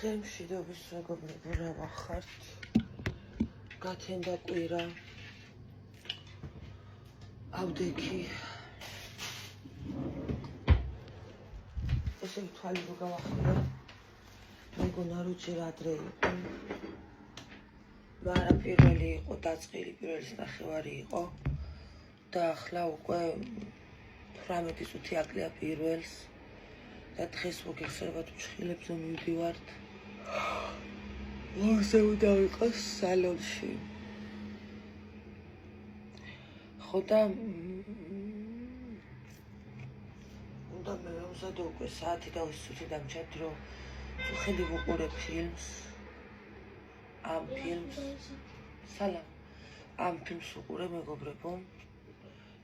მშვიდობის მეგობრებო, რა ვახართ? გათენდა კვირა. ავდექი. ესე თვალი რო გავახმარე. მეგონა რომ ჯერ ადრე იყო. მაგრამ პირველი იყო დაწყილი, პირველის ნახევარი იყო. და ახლა უკვე 18 წუთი აკლია პირველს. და დღეს მოგეხსენებათ მჩხილებზე მივდივართ. ორზე უნდა ვიყოს სალონში. ხო და უნდა მე ვამზადო უკვე საათი და 20 წუთი დამჭათ რომ ვხედი ვუყურებ ფილმს. ამ ფილმს სალამ. ამ ფილმს ვუყურებ მეგობრებო.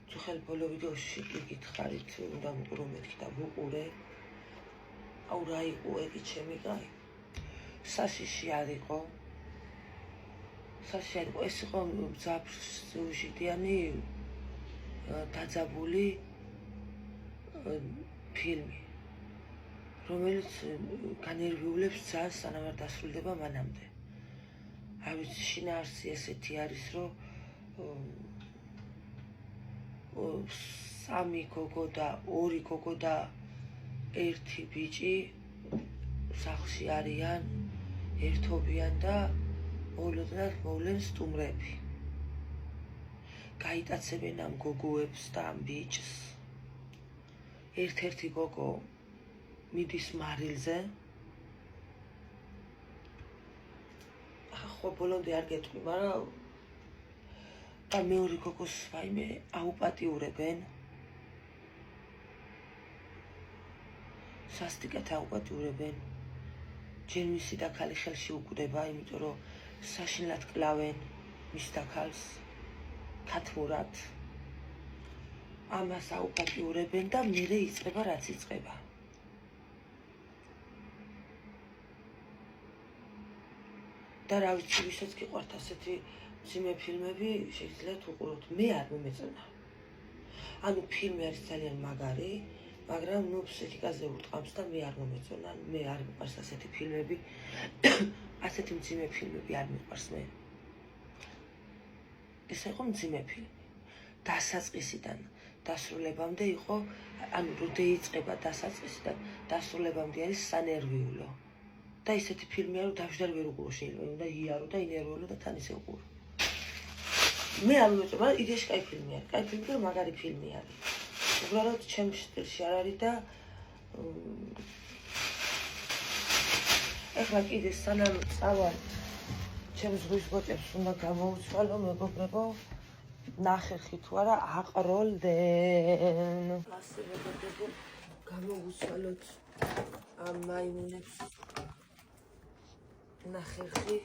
თუ ხელ ბოლო ვიდეოში გითხარით უნდა ვუყურო მეთქი და ვუყურე. აუ რა იყო ეგ ჩემი კაი. საშიში არ იყო. ეს იყო მძაფრსუჟიტიანი დაძაბული ფილმი, რომელიც განერვიულებს ძალიან სანამ არ დასრულდება მანამდე. არ ვიცი, შინაარსი ესეთი არის, რომ სამი გოგო და ორი გოგო და ერთი ბიჭი სახლში არიან, ერთობიან და მოულოდნელად მოვლენ სტუმრები. გაიტაცებენ ამ გოგოებს და ამ ბიჭს. ერთ-ერთი გოგო მიდის მარილზე. ხო ბოლომდე არ გეტყვი, მაგრამ და მეორე გოგოს ვაიმე აუპატიურებენ. სასტიკად აუპატიურებენ. ჯერ მისი და ქალი ხელში უკვდება, იმიტომ რომ საშინლად კლავენ მის და ქალს ქათმურად. ამას აუპატიურებენ და მერე იწყება რაც იწყება. და რა ვიცი, ვისაც გიყვართ ასეთი მძიმე ფილმები, შეგიძლიათ უყუროთ. მე არ მომეწონა. ანუ ფილმი არის ძალიან მაგარი, მაგრამ ფსიქიკაზე ურტყამს და მე არ მომეწონა. მე არ მიყვარს ასეთი ფილმები. ასეთი მძიმე ფილმები არ მიყვარს მე. ეს იყო მძიმე ფილმი. დასაწყისიდან დასრულებამდე იყო, ანუ როდი იწყება დასაწყისიდან დასრულებამდე არის სანერვიულო. და ისეთი ფილმია, რომ დავждარ ვერ უყურო შეიძლება, უნდა იარო და ინერვიულო და თან ისე უყურო. მე არ მომეწონა, მაგრამ იდეაში კაი ფილმი არის. კაი ფილმი და მაგარი ფილმი არის. უბრალოდ ჩემ სტილში არ არის და ეხლა კიდე სანამ წავალ ჩემ ზღვის ბოჭებს უნდა გამოვცვალო მეგობრებო. ნახერხი თუ არა აყროლდენ. ასე მეგობრებო, გამოვუცვალოთ ამ მაიმუნებს ნახერხი.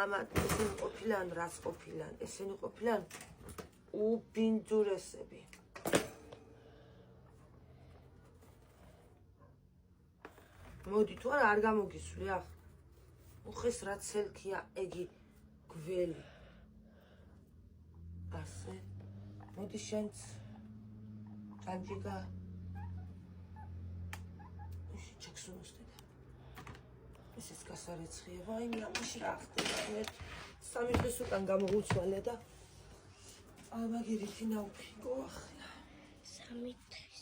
ამათ ესენი ყოფილან რაც ყოფილან, ესენი ყოფილან უბინძურესები. მოდი თუ არა არ გამოგისვლი ახ. უხეს რა ცელქია ეგი გველი. ასე. მოდი შენც ჯანჯიგა. ისე ჩაქსუნოსტე. ესეც გასარეცხია. ვაი, ამაში რა ხდება? მე 3 დღეს უკან გამოვუცვალე და ამაგერითი ნაუფიქო ახლა. 3 დღეს.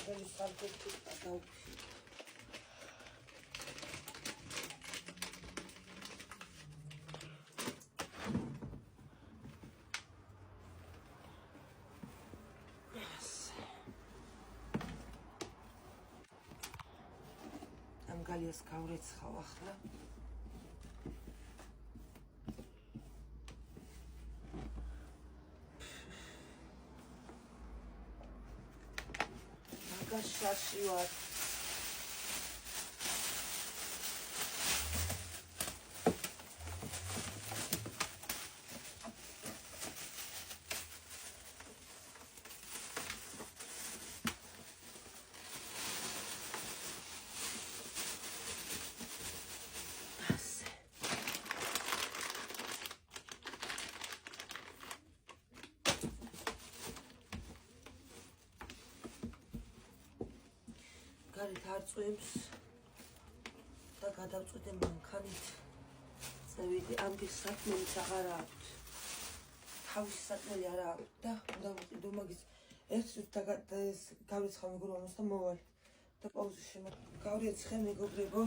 ეს სამწუთი დაუფიქო. გალიას გავრეცხავ ახლა. მაგაშაში ვარ. საღარით არ წვიმს და გადავწვიდე მანქანით. წევიდი, ამის საქმეც აღარ აქვთ. თავისი საქმე არ აქვთ და უნდა ვიყიდო მაგის ერთ წუთს გავრიცხავ მეგობრებოს და მოვალ და პაუზაში გავრიცხე მეგობრებო.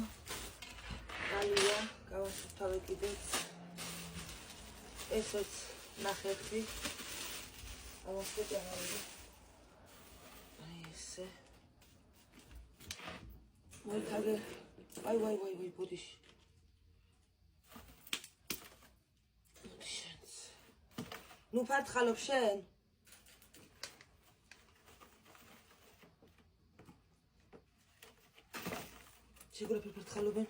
ალია, გავასუფთავე კიდეც. ესეც ნახევრი. ამას ვეჭამავდი. აი ესე. მოითაგე. ვაი, ბუდიში. ნუ ფართხალობ შენ? შეგრაფი ფართხალობენ.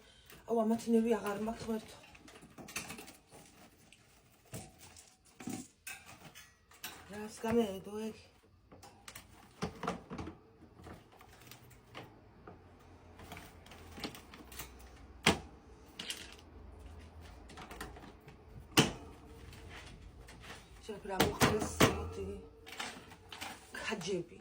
აუ, ამათი ნერვი აღარ მაქვს ღმერთო. რას გამეედო ეგ? რა მოხდეს მოდი ხაჯები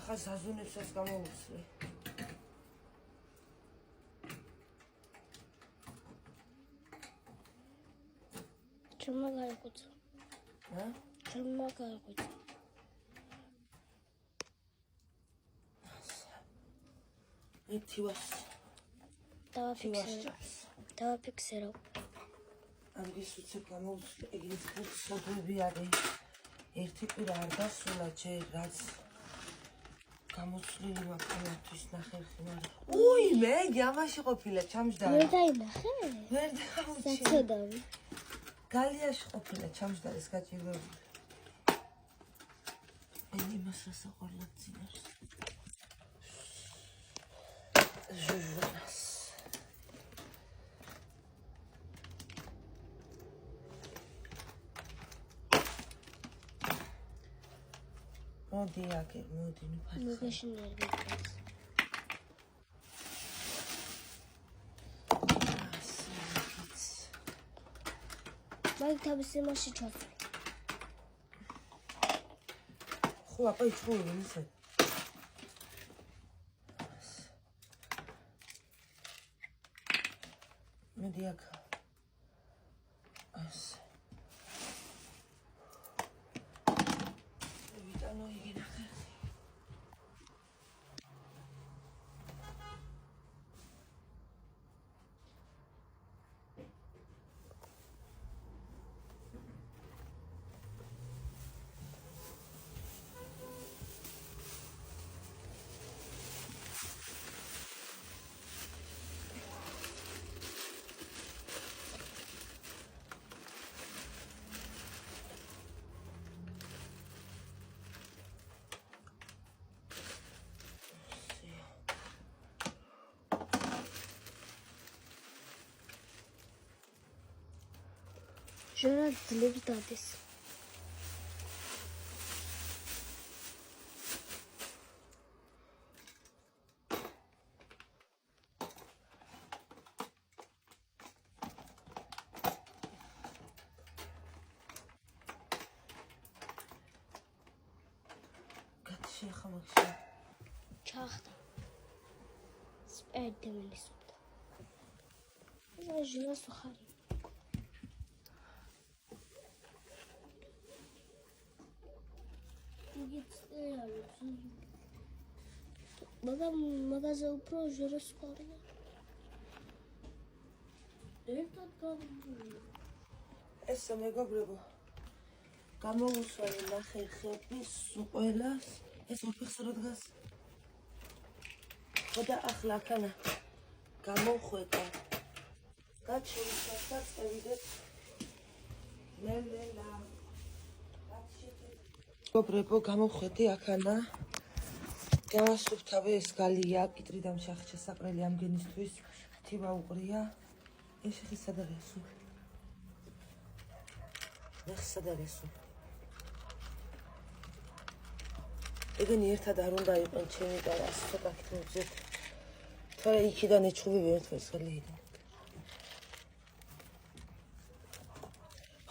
ახლა ზაზუნებსაც გამოვუცლე. Чума გაიღვიძა. Чума გაიღვიძა. ეთივას. დავაფიქსერო. ამის უცებ გამოვუცლე. ეგრეთ ხუთი არის. ერთი კვირა არ დასულა ჯერ რაც გამოცვლილი მაქვს ნახევრი მაგრამ უი მე ამაში ყოფილა ჩამჯდარი ვერ დაინახე? ვერ დავუჩი საცოდავი გალიაში ყოფილა ჩამჯდარი ეს გაჭირვებული მე იმას რასაყოрлად წინავს ჟუჟუნას მოდი აკერ, მოდი, ნუ ფარცხა. მოგეშინერები დღეს. მაგ თავის იმაში ჩავწვი. ხო, აბა იცხოვე ისე. მოდი აქ. ასე. ჟორა ძლებს დადეს. გატში ხა მაგში. ჩახდა. სპერდემელის უნდა. ეს ჟორას უხარი. მაგაზე უფრო ჟერას ყარია. ერთად გამოვიდა. ესე მეგობრებო. გამოვუსვალი ნახევრის ყველას. ეს უფიხს რა დგას? ხოდა ახლა ახლა გამოვხვეთა. გაჩვენეთ და წევიდეთ. ნელა. მეგობრებო, გამოვხვედი აქანა. გავასუფთავე ეს გალია, კიტრიდან შახჩა საყრელი ამგენისთვის, თივა უყრია. ეს ხი სად არის? ეს სად არის? ეგენი ერთად არ უნდა იყვნენ ჩემი და ასე ცოტა ქითმოძეთ. თორე იქიდან ეჩხუბები ერთպես გალიიდან.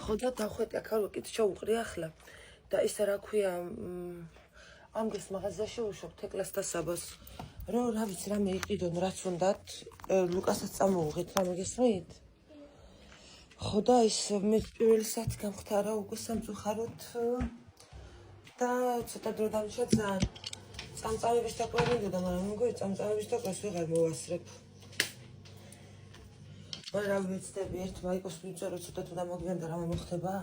ხო და დავხვედი აქ არ ვიკით ჩაუყრია ახლა და ისა რა ქვია ამგეს მაღაზიაში უშობ თეკლას და საბას რომ რა ვიცი რამე იყიდონ რაც უნდათ ლუკასაც წამოუღეთ რამე გესმით ხო და ის მე პირველი საათი გამختარა უკვე სამწუხაროდ და ცოტა დრო დამჭა ძალიან წამწამების დაკვლა მინდოდა მაგრამ მეგოი წამწამების დაკვას ვეღარ მოვასწრებ მაგრამ რა ვიცდები ერთ მაიკოს ვიწერო ცოტა თუ დამოგვიანდა რამე მოხდება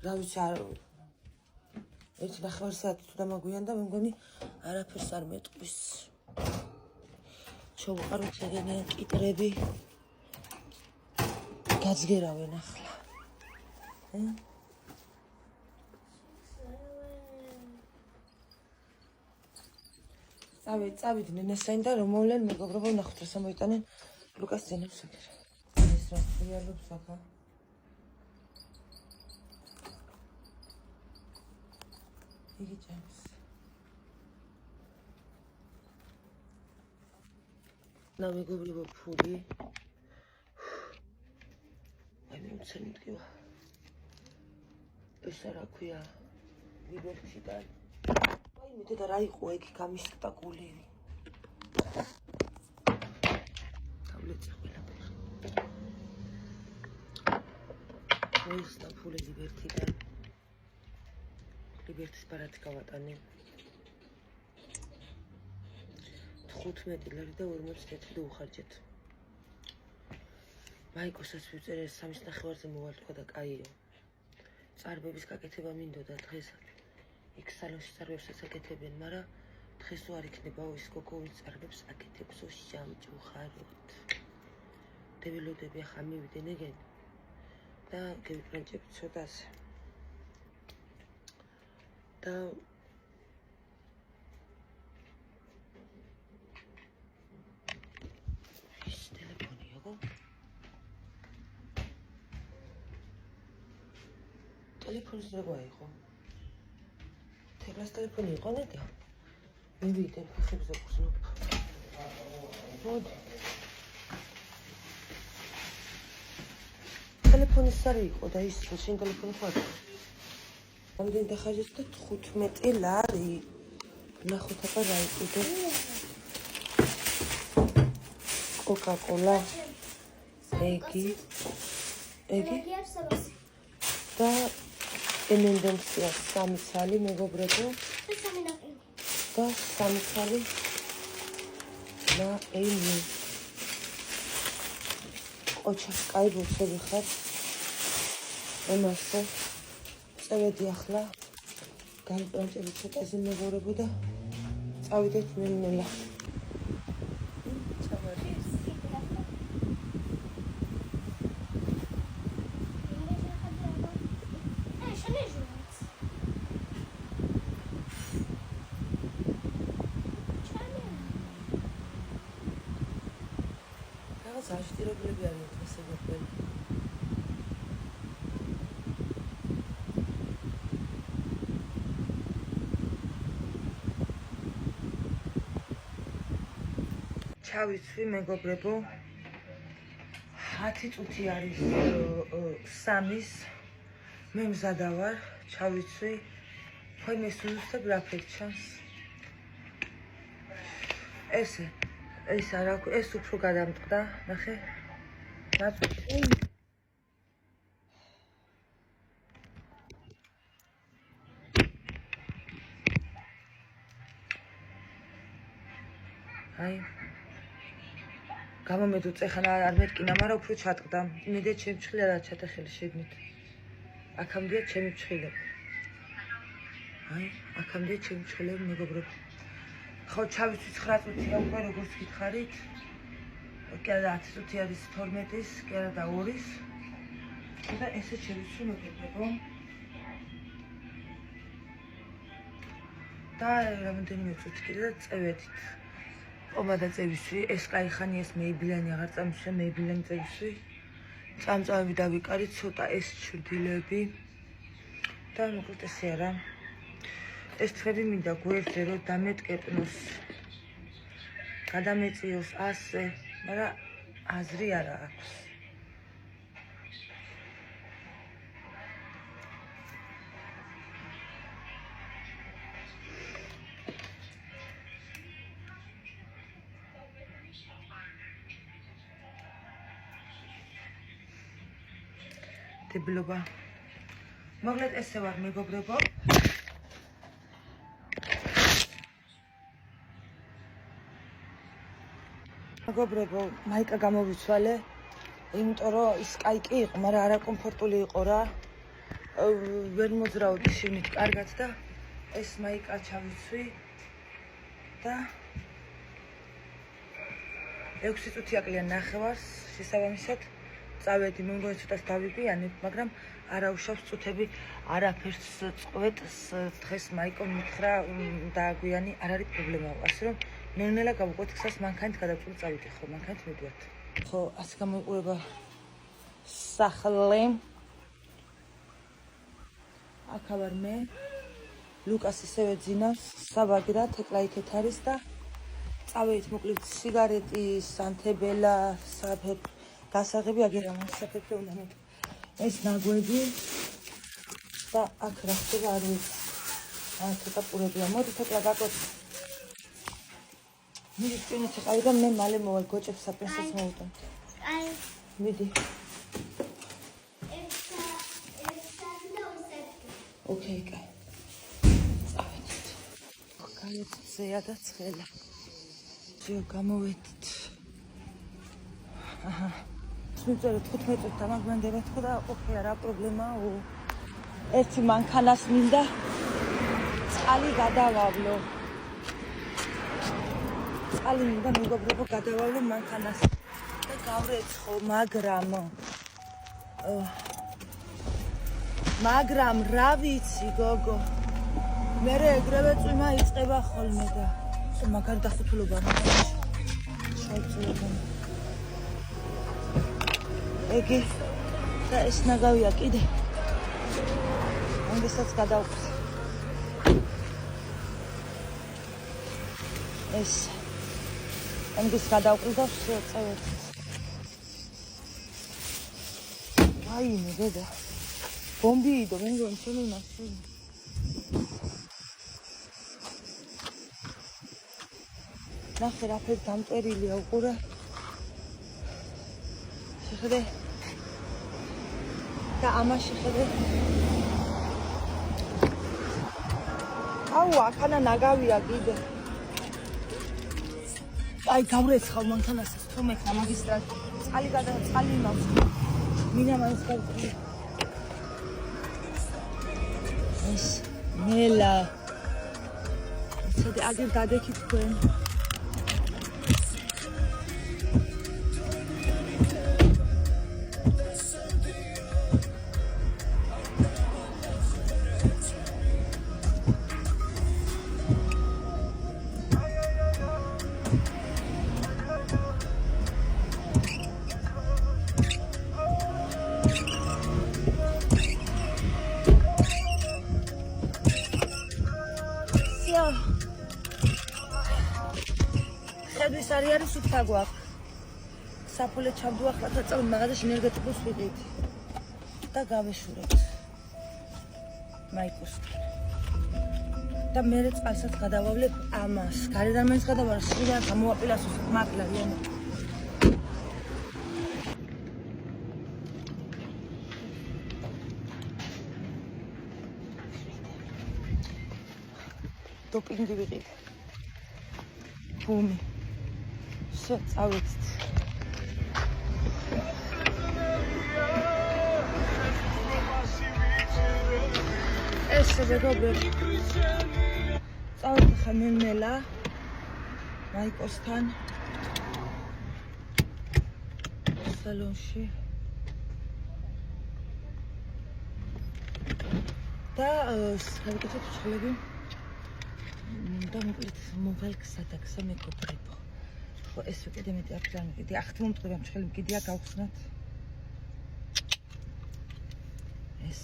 რა ვიცი არ ერთი ნახევარი საათი თუ დამაგვიანდა მე მგონი არაფერს არ მეტყვის შევუყაროთ ეგენი კიტრები გაძგერავენ ახლა წავით ნენესაინ და რომ მოვლენ მეგობრებო ნახოთ რა სამოიტანენ ლუკას ძენებს ეგერ ეს რა რეალობს ახლა იგი ჭამს და მეგობრებო ფული აი მე უცემ მდგება ეს რა ქვია ლიბერტიდან აი მე და რა იყო ეგ გამისტა გულივი ტაბლეტი ყველაფერი ეს და ფული ლიბერტიდან ლიბერტის ბარათი გავატანე 15 ლარი და 40 წუთი უხარჯეთ მაიკოსაც ვიწერე 3.5-ზე მოვალთქვა და კაიო წარბების გაკეთება მინდოდა დღეს იქ სალონში წარბებსაც აკეთებენ მაგრამ დღეს არ იქნებაო ის გოგოვის წარბებს აკეთებსო შამჭუხაროდ დეველოდები ახლა მივიდენ ეგენ და გევიფრანჭებ ცოტას და ის ტელეფონია ხო? ტელეფონს როგორ იყო? თეკლას ტელეფონი იყო ნეტა? მივიდე ფეხებზე გრძნობ. მოდი. ტელეფონი სარი იყო და ის შენ ტელეფონი ხო არის? ამდენ დახარჯეთ და 15 ლარი. ნახოთ აბა რა იყიდე. კოკა-კოლა. ეგი და ემენდენცია 3 ცალი მეგობრებო. და 3 ცალი და ემი. ოჩას კაი ბურსები ხარ. ემასო. წავედი ახლა. გამპრანჭები ცოტაზე მეგობრებო და წავიდეთ ნელ-ნელა. აშტირებლები არიან დღესებები. ჩავიცვი მეგობრებო. 10 წუთი არის 3-ის. მე მზადა ვარ, ჩავიცვი. ხო მე სულუსებ რა ფერჩანს. ესე ეს არა ეს უფრო გადამწყდა ნახე ნაცვლი აი გამომედო წეხანა არ მეტკინა მაგრამ უფრო ჩატყდა მიდე ჩემ ჩხილი არა ჩატეხილი შეგნით აქამდეა ჩემი ჩხილები აი აქამდეა ჩემი ჩხილები მეგობრებო ხო ჩავიცვი 9 წუთია უკვე როგორც გითხარით კი არა 10 წუთი არის 12-ის კი არა და 2-ის და ესე შევიცვი მეგობრებო და რამდენიმე წუთი კიდე და წევეთით. პომადა წევისვი, ეს კაიხანი, ეს მეიბლიანი აღარ წამისვე, მეიბლიანი წევისვი. წამწამები დავიკარით, ცოტა ეს ჩრდილები და მოკლედ ესე არა. ეს თხები მინდა გვერდზე რომ დამეტკეპნოს, გადამეწიოს ასე, მაგრამ აზრი არა აქვს. დებილობა. მოკლედ ესე ვარ მეგობრებო. მეგობრებო, მაიკა გამოვიცვალე, იმიტომ რომ ის კაიკი იყო, მაგრამ არაკომფორტული იყო რა. ვერ მოძრაობდი შიგნით კარგად და ეს მაიკა ჩავიცვი და 6 წუთი აკლია ნახევარს, შესაბამისად წავედი, მე მგონი ცოტას დავიბიანებ, მაგრამ არა უშავს წუთები, არაფერს წყვეტს, დღეს მაიკომ მითხრა დააგვიანი, არ არის პრობლემა, ასე რომ ნელ-ნელა გავუყვეთ ხსას, მანქანით გადავწყვეტ წავიდე, ხო, მანქანით მივდივართ. ხო, ასე გამოიყურება სახლი. აქ ვარ მე. ლუკას ისევე ძინავს, საბაგრა, თეკლა იქეთ არის და წავედით მოკლედ სიგარეტი, სანთებელა, გასაღები აგერა მასაფეთე უნდა მოდი. ეს ნაგვები და აქ რა ხდება არ ვიცი. ცოტა პურებია. მოდი თეკლა გაკვეთ. მიდი წინით იყავი და მე მალე მოვალ გოჭებს საპრესებს მოვუტან. აი. მიდი. ოკეი, კაი. წავედით. გაიძეა და ცხელა. ჯერ გამოვედით. აჰა. მიწերը 15 წუთი დამაგვენდება თქო და ყოფილა რა პრობლემაა. ერთი მანქანას მინდა წყალი გადავავლო. წყალი მინდა მეგობრებო გადავავლო მანქანას და გავრეცხო, მაგრამ რა ვიცი გოგო. მე ეგრევე წვიმა იწყება ხოლმე და მაგარი დახუთულობა მანქანაში. შევწევ. ეგი და ეს ნაგავია კიდე. ამასაც გადავყრ. ეს ამას გადავყრ და წევეთ. აიმე დედა. ბომბიდო, მე მგონი ჩემი მაშინა. ნახე რა ფერ დამტერილია უყურე. შეხედე და ამაში ხედე. აუ, აქანა ნაგავია კიდე. აი, გავრეცხავ მანქანას თომექა მაგისტრალ. წყალი იმავს. მინა მაინც გავყრი. ეს ნელა. ცოტა აგერ გადაიქით თქვენ. ხედვის არის სუფთა გვაქვს. საფულე ჩავდუახლავთ და წავ მაღაზიაში ენერგეტიკოს ვიყიდით და გავეშურეთ. მაიკოსთან. და მე წყალსაც გადავავლებ ამას. გარედან მაინც გადავარ, შიგნიდან გამოვაპირასოს მაკლა ლიანა. დოპინგი ვიყიდე. ბუმი. წავედით. ესე მეგობრები. წავედით ხა ნელ-ნელა მაიკოსთან სალონში. და გავიკეთეთ ცხლები. და მოკლედ მოვალგსა მეკობრებო. ხო ეს ვიკიდე მეტი არ გამიგდი. ახთი მომწყდება მშხელი მკიდია გავხსნათ. ეს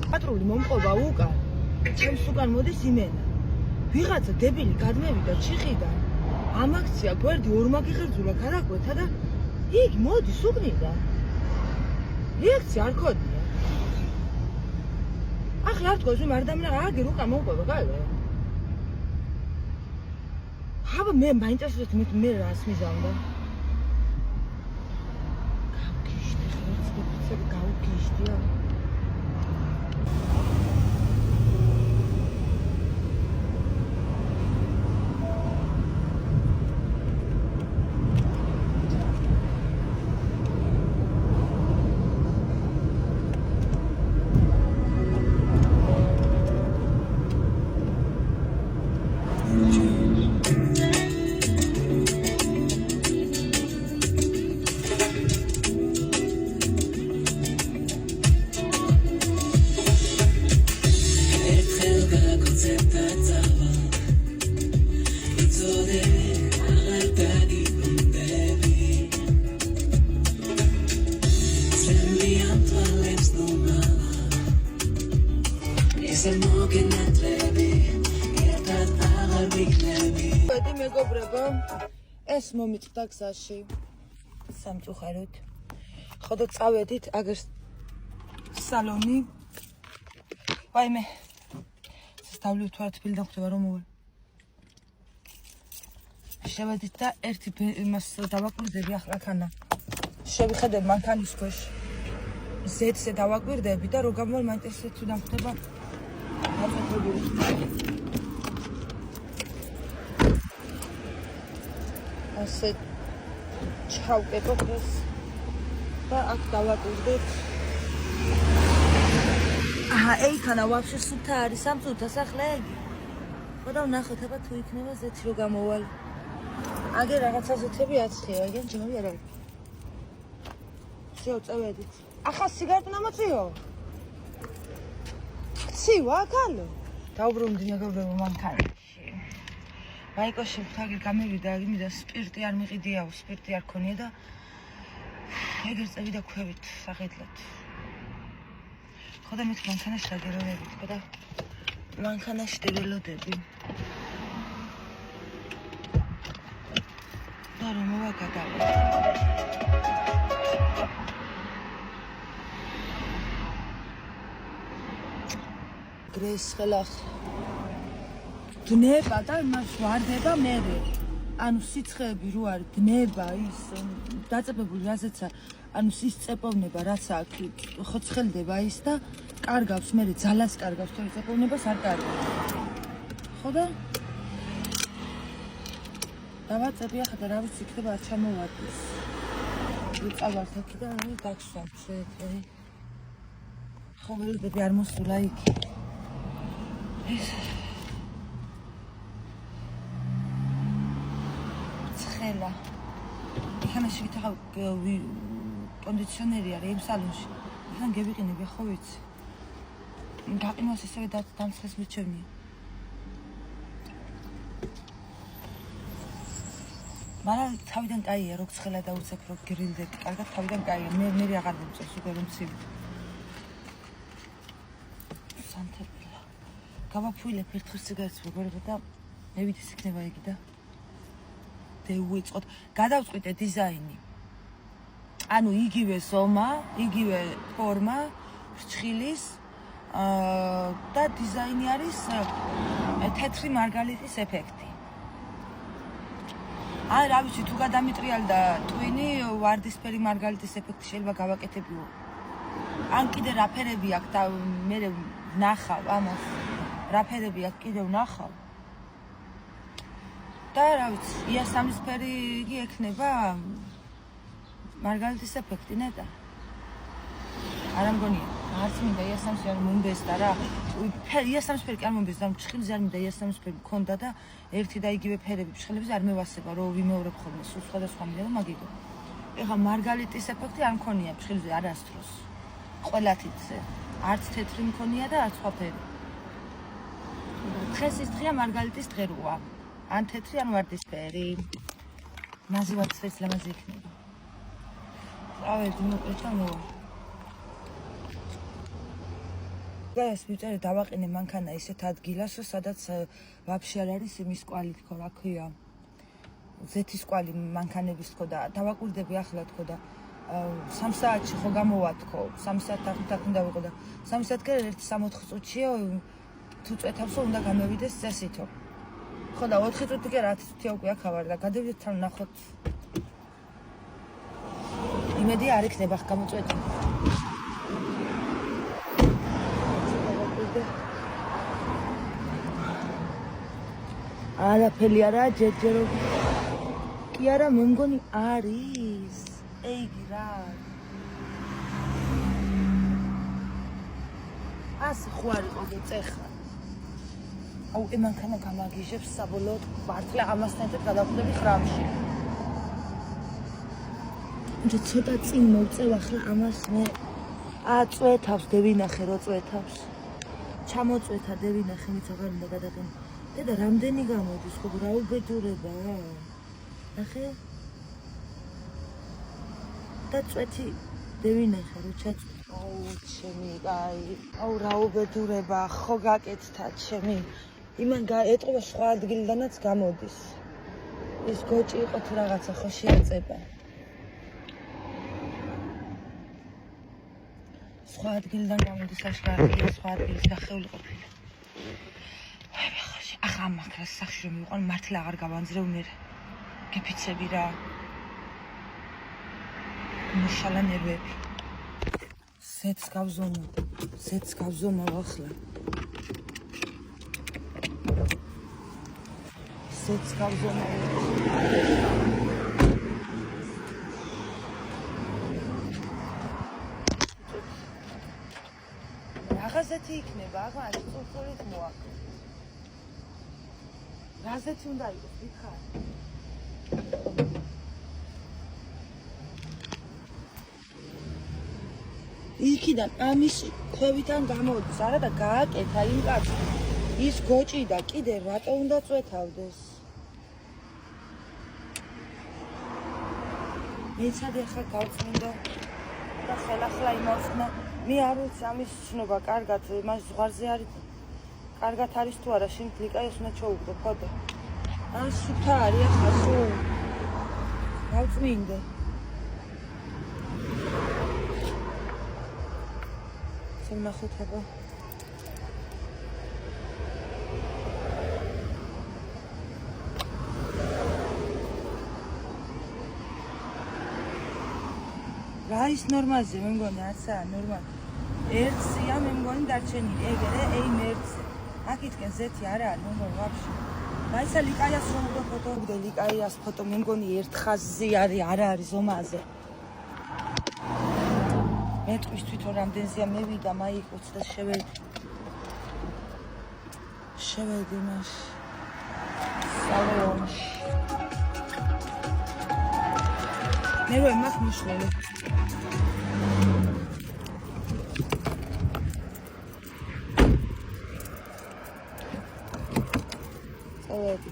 პატრული მომყობა უკან. ჩემს უკან მოდის იმენა. ვიღაცა დებილი გადმევიდა ჩიხიდან. ამ აქცია გვერდი ორმაგი ხერძულა ქარაკვეთა და იქ მოდის უკნიდან. რეაქცია არ ქონია. ახლა არ თქოს ვიმ არ დამნა აგერ უკან მომყობა გაიგე. აბა მე მაინტერესებს მე რას მიზამდა. გავგიშდი ხერცები გავგიშდია. მეგობრებო, ეს მომიწდა გზაში სამწუხაროდ. ხო და წავედით აგერ სალონი. ვაიმე. დავლიოთ თუ არ თბილი დამხვდება რომ მოვალ. შევედით და ერთი იმას დავაკვირდები ახლა ქანა. შევიხედე მანქანის ქვეშ. ზედზე დავაკვირდები და რო გამოვარ მაინტერესებს თუ დამხვდება. ასე ჩავკეტოთ ეს და აქ დავაკვირდეთ. ეიქანა ვაფშე სუფთა არის სამწუთა სახლა იგი. ხო და ვნახოთ აბა თუ იქნება ზეთი რო გამოვალ. აგერ რაღაცა ზეთები აცხია, igen ჯამი არ არის. შეო წავედით. ახლა სიგარეტი ნამოწიო. ცივა აქალო. დაუბრუნდი მეგობრებო მანქანაში. ბაიკოში ხაგი გამივიდა, იმიდა სპირტი არ მიყიდიაო, სპირტი არ ქონია და ეგერ წევიდა ქვევით სახედლად. ხო და მით მანქანაში დაგეროვებით, ხო და მანქანაში დაგელოდები. და რომ მოვაგადავ. გრეს ხელახ დნება და მას ვარდება მე. ანუ სიცხეები რო არის დნება ის დაწებებული რაზეცა ანუ ის წეპოვნება რაც აქ ხოცხელდება ის და კარგავს მე ძალას კარგავს თორე წეპოვნებას არ კარგავს. ხო და დავაწები ახლა და რა ვიცი იქნება არ ჩამოვარდეს. ვიწავართ აქ და აი დაგშვათ შეეწერი. ხო ველოდები არ მოსულა იქ. ეს ცხელა. იქანაში ვითხავ კონდიციონერი არის იმ სალონში. იქან გევიყინები ხო ვიცი. გაყინოს ისევე დამცხეს მიჩვენია. მაგრამ თავიდან კაია რო ცხელა დაუცებ რო გრილდეთ. კარგად თავიდან კაია. მე აღარ მომწონს უკვე რომ ცივი. სანთებია. გავაფუილებ ერთხელ სიგარეტს მეგობრებო და მევით ის იქნება იგი და დევუიწყოთ. გადავწყვიტე დიზაინი. ანუ იგივე ზომა, იგივე ფორმა, ფრჩხილის და დიზაინი არის თეთრი მარგალიტის ეფექტი. ან რა ვიცი, თუ გადამიტრიალდა ტვინი, ვარდისფერი მარგალიტის ეფექტი შეიძლება გავაკეთებიო. ან კიდე რა ფერები აქვს და მე ვნახავ ამას. რა ფერები აქვს კიდე ვნახავ. და რა ვიცი, იასამნისფერი იგი ექნება მარგალიტის ეფექტი ნეტა. არა მგონია, არც მინდა იასამნისფერი არ მომბეს და რა. იასამნისფერი კი არ მომბეს და ფრჩხილზე არ მინდა იასამნისფერი მქონდა და ერთი და იგივე ფერები ფრჩხილებზე არ მევასება, რომ ვიმეორებ ხოლმე სულ სხვადასხვა მინდა და მაგიგო. ეხლა მარგალიტის ეფექტი არ მქონია ფრჩხილზე არასდროს. ყველათიცე. არც თეთრი მქონია და არც სხვა ფერი. დღეს ის დღეა მარგალიტის დღე როა. ან თეთრი, ან ვარდისფერი. მაზე ვარდისფერიც ლამაზი იქნება. ავედი მოკლეჭა მოვა. გას ვიწერე დავაყენე მანქანა ისეთ ადგილას, სადაც ვაფშე არ არის იმის კვალი თქო, რა ქვია. ზეთის კვალი მანქანების თქო და დავაკვირდები ახლა თქო და 3 საათში ხო გამოვა თქო, 3 საათი თახ უნდა ვიყო და 3 საათი კიდე 1-3-4 წუთია თუ წვეთავსო უნდა გამევიდეს წესითო. ხო და 4 წუთი კი 10 წუთია უკვე აქ ავარ და გადავიდეთ თან ნახოთ. იმედი არ იქნება ხ გამოწვეთი. არაფერი არა ჯერჯერო კი არა მე მგონი არის ეგი რა ასე ხო არ იყო გეწეხა აუ მანქანა გამაგიჟებს საბოლოოდ მართლა ამასთან ერთად გადავხვდები ხრამში ჯერ ცოტა წინ მოვწევ ახლა ამას მე წვეთავს დევინახე რო წვეთავს ჩამოწვეთა დევინახე მით აღარ უნდა გადაყენო და რამდენი გამოდის ხო რა უბედურება ნახე და წვეთი დევინახე რო ჩაწვე აუ ჩემი აი აუ რა უბედურება ხო გაკეთდა ჩემი იმან ეტყობა სხვა ადგილიდანაც გამოდის ის გოჭი იყო თუ რაღაცა ხო შეაწება სხვა ადგილიდან გამოდის აშკარაა სხვა ადგილის გახეული ყოფილა ახლა ამაქრას სახში რომ მივიყვან მართლა აღარ გავანძრევ მე გეფიცები რა მუშალა ნერვები ზეთს გავზომავ ახლა ზეთს გავზომავ რაღაცეთი იქნება აღა წურწურით მოაქვს რაზეც უნდა იყოს, ვიხარ. იქიდან ამის ქვევიდან გამოდის, არა და გააკეთა იმ კაცს. ის გოჭი და კიდე რატო უნდა წვეთავდეს? მეცადე ხა გავწმინდა და ხელახლა იმავსნა. მე არ ვიცი ამის ცნობა კარგად, მას ზღვარზე არის. კარგად არის თუ არა, შენ ლიკაიოს უნდა ჩაუგდო, ხოდა. ან სუფთა არის ახლა სულ. გავწმინდე. ნახოთ აბა. რა ის ნორმალზე მე მგონი არცაა ნორმალი. ერთია მე მგონი დარჩენილი, ეგრე ეიმ ერთზე. აქეთკენ ზეთი არა არის ნორმალი ვაფშე. და ისა ლიკაიას რომ უნდა ფოტო ვგდე ლიკაიას ფოტო მე მგონი ერთ ხაზზე არის არა არის ზომაზე. მეტყვის თვითონ რამდენზეა მევიდა მაიკოც და შევედი მას სალონში მე რო მას მიშლელი წავედი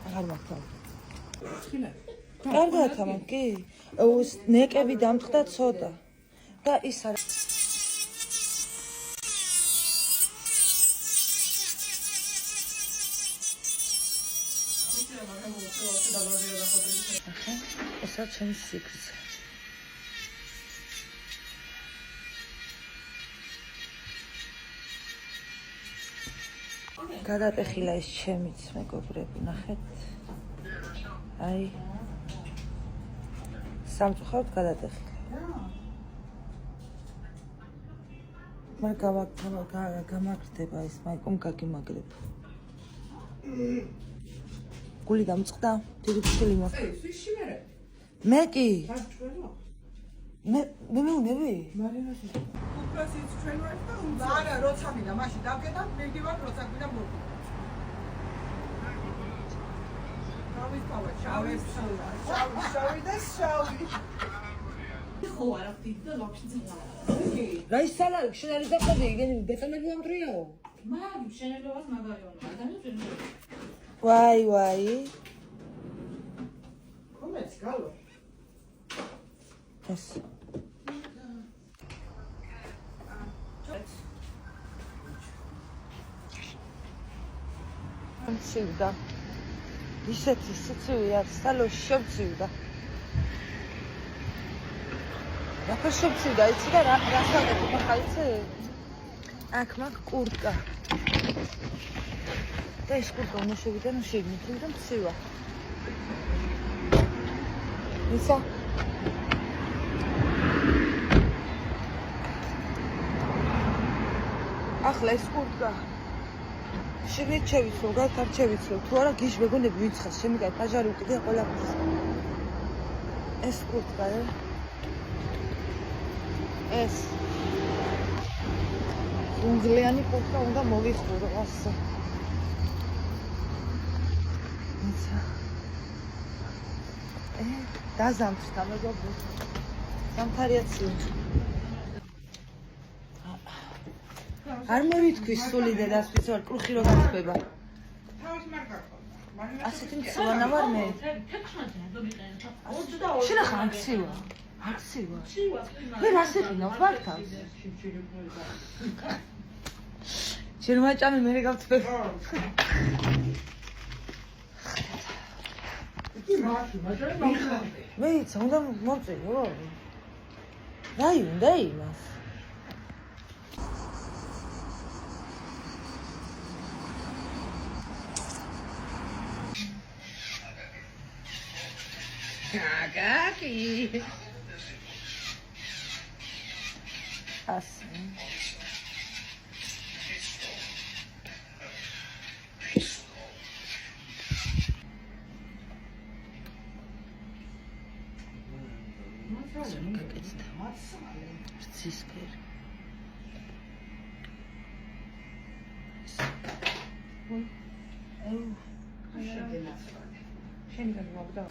აღარ მართალ კარგად ამან კი ნეკები დამტყდა ცოტა და ის არის ახლა ესა ჩემი სიგრძე. გადატეხილა ეს ჩემიც, მეგობრები, ნახეთ. აი სამწუხაროდ გადატეხილა. მაგრამ გამაგრდება ეს, მაიკომ გაგიმაგრებ. გული დამწყდა, დიდი ფშილი მაქვს. მე კი. მე მეუნები? უფროს ის ჩვენ ვარ და არა, როცა მინდა, მაშინ დავგედა, მიგივარ როცა მინდა მოდი. შავი და შავი. ხო, არა, ფიქრდა ლოქში ძღარა. რა ის სალარი, შენ არის დაყოდი, იგი ბეტონები ამტრიაო? მაგ მშენებლობას მაგარია, ადამიანს ვერ მოიწევს. ვაი. კომეც გალო. ეს. მცივდა. ისეთი სიცივი არის, სალოში შევცივდა. რა შევცივდა, იცი და რა სალები ხარ, იცი? აქ მაგ კურტკა. და ეს კურტკა უნდა შევიდა, ნუ შეგნით, და მცივა. ისა? ახლა ეს კურტკა შეგნით შევიცვლო, გარდარ შევიცვლო, თუ არა გიშ მეგონები ვიცხას, შემიგай ფაჟარი უკიდე ყველაფერს. ეს კურტკა, ეს უნგლიანი კურტკა უნდა მოვიხურო ასე. ისა. დაზამთრდა მეგობრებო. სამთარიაცი. არ მოვიტქვის სული დედასთვის ვარ კრუხი რო გაწდება. თავის მარკაკო. ასეთი მცივანა ვარ მე. შენ ახლა აქცივა. მე რასეყინავ ფაქტავს? შენ მაჭამი მე გავწფებ. მე იცი, უნდა მომწიო. რაი უნდა იმას? Kakaki. Assim. Cisper. Oi. შენ გამოგდა.